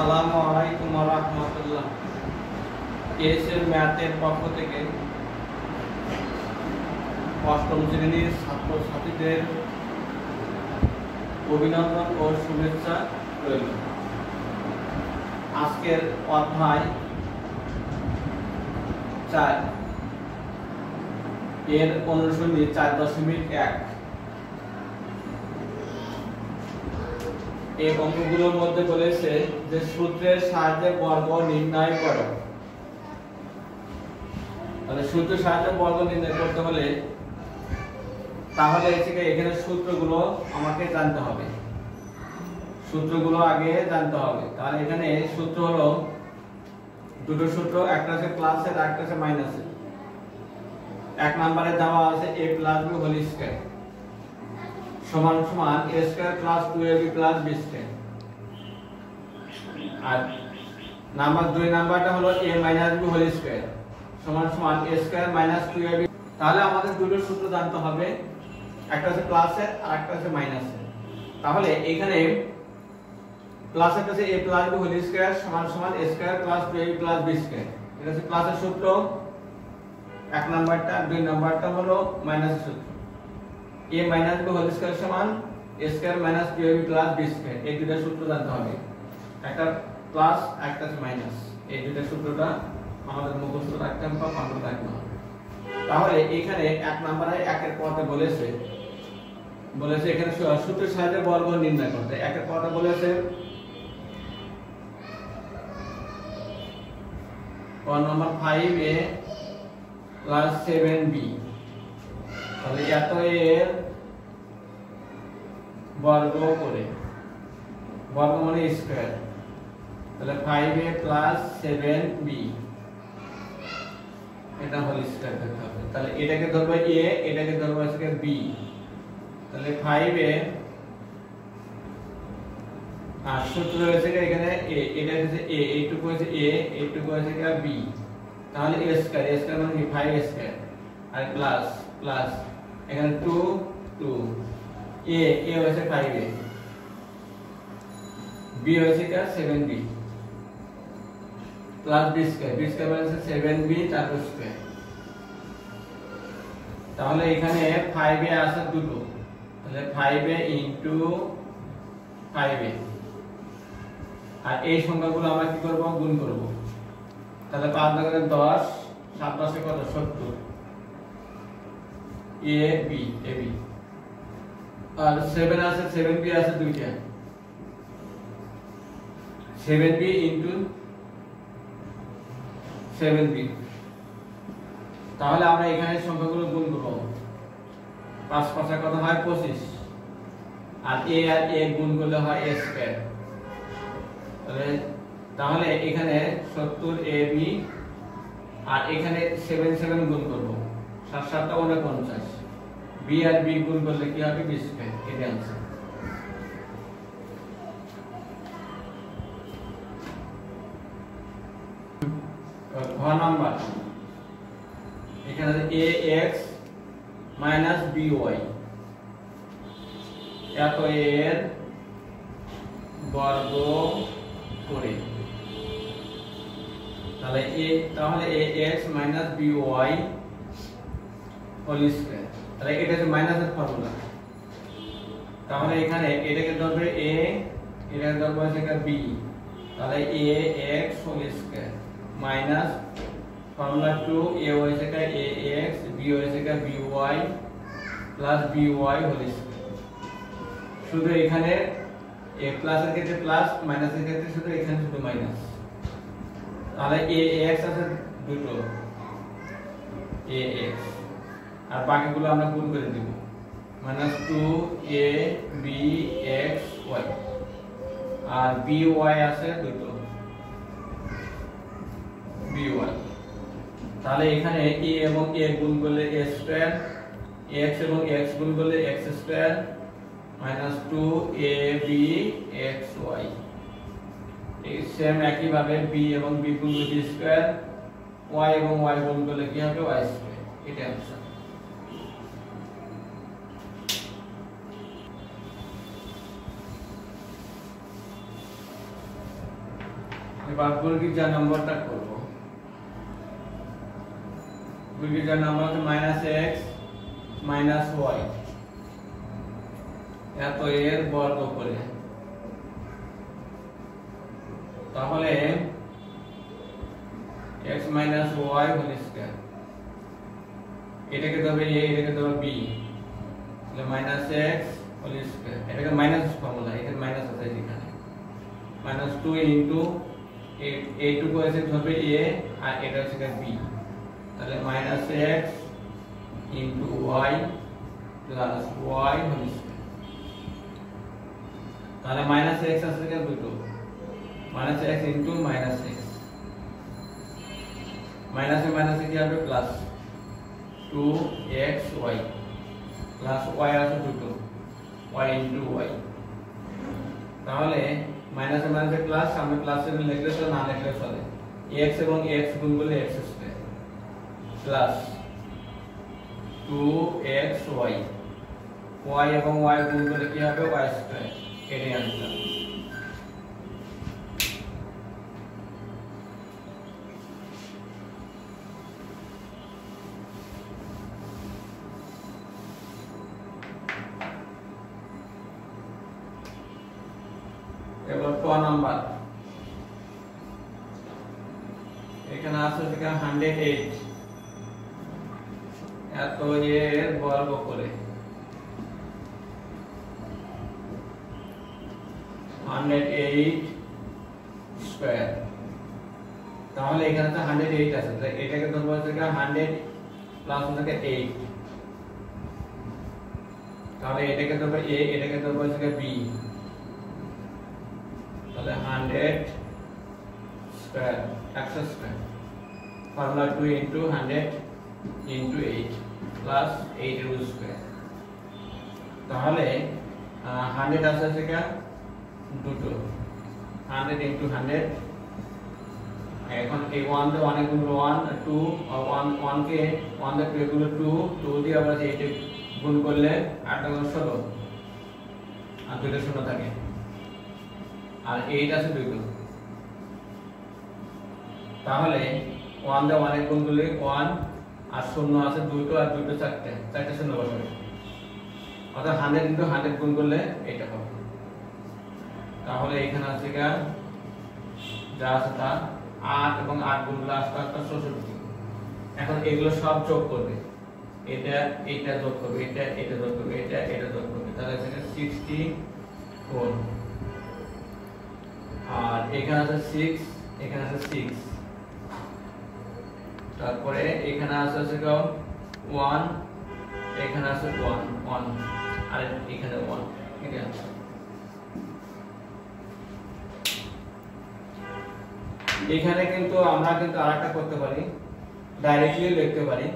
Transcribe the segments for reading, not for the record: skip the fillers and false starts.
আসসালামু আলাইকুম ওয়া রাহমাতুল্লাহ। কেএসএল ম্যাথের পক্ষ থেকে অষ্টম শ্রেণীর ছাত্রছাত্রীদের অভিনন্দন ও শুভেচ্ছা রইল। আজকের অধ্যায় 4 এর অনুশীলনী 4.1 এই অঙ্কগুলোর মধ্যে বলেছে যে সূত্রের সাহায্যে বর্গ নির্ণয় করো। তাহলে সূত্রের সাহায্যে বর্গ নির্ণয় করতে হলে তাহলে এখানে সূত্রগুলো আমাকে জানতে হবে, সূত্রগুলো আগে জানতে হবে। তাহলে এখানে সূত্র হলো দুটো সূত্র, একটা আছে প্লাসের আর একটা আছে মাইনাসের। এক নম্বরে দেওয়া আছে a + b হোল স্কয়ার সমান সমান a square plus 2ab plus b square. আর নাম্বার 2 নাম্বারটা হলো a - b হোল স্কয়ার সমান সমান a স্কয়ার মাইনাস 2ab। তাহলে আমাদের দুটো সূত্র জানতে হবে, একটা আছে প্লাসের আর একটা আছে মাইনাসের। তাহলে এখানে প্লাসের কাছে a + b হোল স্কয়ার সমান সমান a square plus 2ab plus b square, এটা হচ্ছে প্লাসের সূত্র এক নাম্বারটা। আর 2 নাম্বারটা হলো মাইনাসের সূত্র a - b হোল স্কয়ার সমান a square minus 2ab plus b square. এই দুটো সূত্র জানতে হবে, একটা প্লাস একটা মাইনাস। এই দুটো সূত্রটা আমাদের মুখস্থ রাখতে হবে বা পাঠ্য রাখতে হবে। তাহলে এখানে এক নম্বরে একের পদে বলেছে এখানে সূত্রের সাহায্যে বর্গ নির্ণয় করতে। একের পদে বলেছে নম্বর 5a প্লাস 7b। তাহলে এত এর বর্গ করে, বর্গ মানে স্কয়ার। তাহলে 5a প্লাস 7b এটা হোল স্কয়ার করতে হবে। তাহলে এটাকে ধরবো a, এটাকে ধরবো হচ্ছে b। তাহলে 5a আর সূত্র রয়েছে এখানে a, এটা হচ্ছে a, এইটুকু হচ্ছে a, এইটুকু হচ্ছে b। তাহলে a স্কয়ার মানে কি 5a স্কয়ার আর প্লাস প্লাস এখানে 2 2 a হচ্ছে 5a, b হচ্ছে 7b প্লাস b স্কয়ার মানে 7b তারপর স্কয়ার। তাহলে এখানে 5a আছে দুটো, তাহলে 5a ইনটু 5a। আর এই সংখ্যাগুলো আমরা কি করব, গুণ করব। তাহলে 5 দ্বারা 10, 7 10 এ কত 70 ab। আর 7 আছে 7b আছে দুইটা, 7b ইনটু 7b। তাহলে আমরা এখানে সংখ্যাগুলো গুণ করব। 5 5 কত হয় 25, আর a গুণ করলে হয় a স্কয়ার। তাহলে এখানে 70ab আর এখানে 7 7 গুণ করব, 7 7 টা 49, b আর b গুণ করলে কি হবে b স্কয়ার। এটা आंसर। ঘ নাম্বার এখানে ax মাইনাস by এত এর বর্গ করে। তাহলে ax minus by whole square. তাহলে এটা হচ্ছে মাইনাসের ফর্মুলা। তাহলে এখানে এটাকে ধরবে a, এটাকে ধরবে হচ্ছে b। তাহলে ax whole square minus formula 2 a হয়েছে ax, b হয়েছে by plus by whole square. শুধু এখানে a প্লাস এর ক্ষেত্রে প্লাস, মাইনাস এর ক্ষেত্রে শুধু এখানে শুধু মাইনাস। তাহলে ax আছে দুটো ax, আর বাকিগুলো আমরা গুণ করে দেব। মাইনাস 2abxy আর by আছে দুটো by। তাহলে এখানে a এবং a গুণ করলে a স্কয়ার, x এবং x গুণ করলে x স্কয়ার মাইনাস 2abxy। এই সেম একই ভাবে b এবং b গুণ করলে b স্কয়ার, y এবং y গুণ করলে কি হবে y স্কয়ার। এটা आंसर। গ এবার গুণিত নম্বরটা করব। গুণিত নম্বর হচ্ছে -x - y এত এর বর্গ করে, তাহলে x - y হোল স্কয়ার, এটাকে দেবে a, এটাকে দেবে b, তাহলে -x হোল স্কয়ার, এটাকে মাইনাস ফর্মুলা, এখানে মাইনাস আছে এখানে, -2 ইনটু এইটুকু আছে ধরবে a আর এটা হচ্ছে b, তাহলে -x into y plus y whole square, তাহলে -x আছে কি দুটো, -x ইনটু -x, মাইনাসে মাইনাসে কি হবে প্লাস 2xy প্লাস y আছে দুটো, y ইনটু y, তাহলে মাইনাসে মাইনাসে প্লাস, আমরা প্লাস এর লিখলে তো না লিখলে চলে, x এবং x গুণ করলে x square plus 2xy, y এবং y গুণ করলে কি হবে y স্কয়ার, এটাই आंसर। এবার ক নাম্বার, এখানে আছে যে 108 এত এর বর্গ করে, 108 স্কয়ার, তাহলে এখানে তো 108 আছে, তাহলে এটাকে ধরবো হচ্ছে 100 প্লাস হচ্ছে 8, তাহলে এটাকে ধরবো a, এটাকে ধরবো হচ্ছে b, তাহলে 100 square 100 square, formula 2 into 100 into 8 plus 8 এর স্কয়ার, তাহলে 100 আছে কি দুটো, 100 ইনটু 100, এখন এই 1 তে 1 গুণ 1 2 আর 1 কে 1 তে 2 গুণ 2 2 দিয়ে আবার 8 গুণ করলে 8 গুণ 16 আর দুটো শূন্য থাকে, আর 8 আছে দুটো, তাহলে 1 দিয়ে 1 গুণ করলে 1 আর শূন্য আছে দুটো আর দুটো চারটে শূন্য বসাবে, অর্থাৎ 100 ইনটু 100 গুণ করলে এটা হবে, তাহলে এখানে আছে যা আছে তা 8 এবং 8 গুণ করলে আসবে 64, এখন এগুলো সব যোগ করবে, এটা যোগ করবে, এটা যোগ করবে, এটা যোগ করবে, তাহলে এখানে 64, আর এখানে আছে 6, এখানে আছে 6, তারপরে এখানে আছে 1, এখানে আছে 1 আর এখানে 1, এটা আছে। এখানে কিন্তু আমরা কিন্তু আরেকটা করতে পারি, ডাইরেক্টলি লিখতে পারি,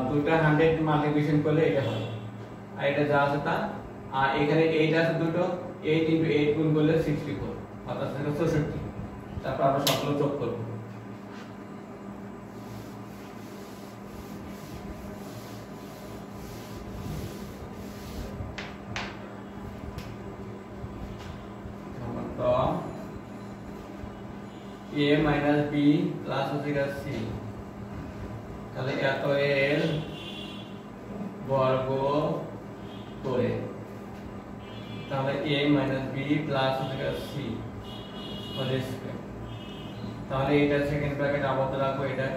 দুটো 100 মাল্টিপ্লিকেশন করলে এটা হয়, আর এটা যা আছে তা, আর এখানে 8 আছে দুটো, 8 ইনটু 8 গুণ করলে 64, অর্থাৎ 64, তারপর আমরা সবগুলো যোগ করব, তো a minus b প্লাস হচ্ছে c, তাহলে এত এর বর্গ করে, তাহলে a minus b প্লাস হচ্ছে c হোল স্কয়ার, তাহলে এটা সেকেন্ড ব্র্যাকেট আবদ্ধ রাখবো, এটা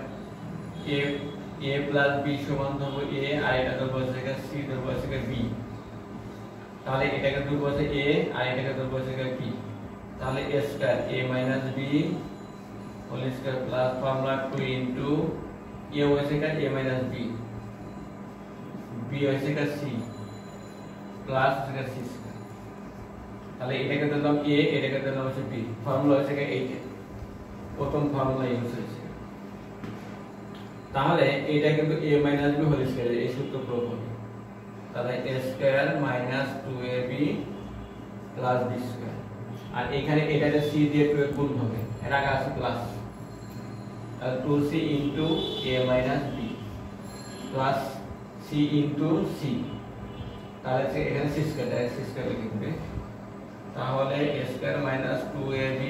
a প্লাস b সমান ধরবো a, আর এটা ধরবো হচ্ছে c, ধরবো হচ্ছে b, তাহলে এটাকে ধরবো হচ্ছে a আর এটাকে ধরবো হচ্ছে b, তাহলে a square a minus b whole square plus formula 2 into a হচ্ছে a minus b, b হচ্ছে c প্লাস হচ্ছে c স্কয়ার, তাহলে এটাকে দিলাম a, এটাকে দিলাম হচ্ছে b, ফর্মুলা হচ্ছে এইটা, প্রথম ফর্মুলা ইউজ হয়েছে, তাহলে এটা কিন্তু a minus b whole square, এই সূত্র প্রয়োগ হবে, তাহলে a square minus 2ab plus b square, আর এখানে এটাতে c দিয়ে 2 এর গুণ হবে, এর আগে আছে প্লাস, তাহলে 2c into a minus b plus c into c, তাহলে এখানে c স্কয়ার লিখে দিবে, তাহলে a square minus 2ab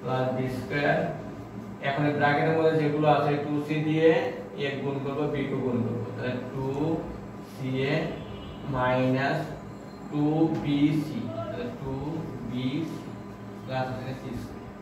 plus B square. এখন এই ব্র্যাকেটের মধ্যে যেগুলো আছে 2c দিয়ে a গুণ করব b2 গুণ করব, তাহলে 2ca মাইনাস 2bc, তাহলে 2bc প্লাস c স্কয়ার।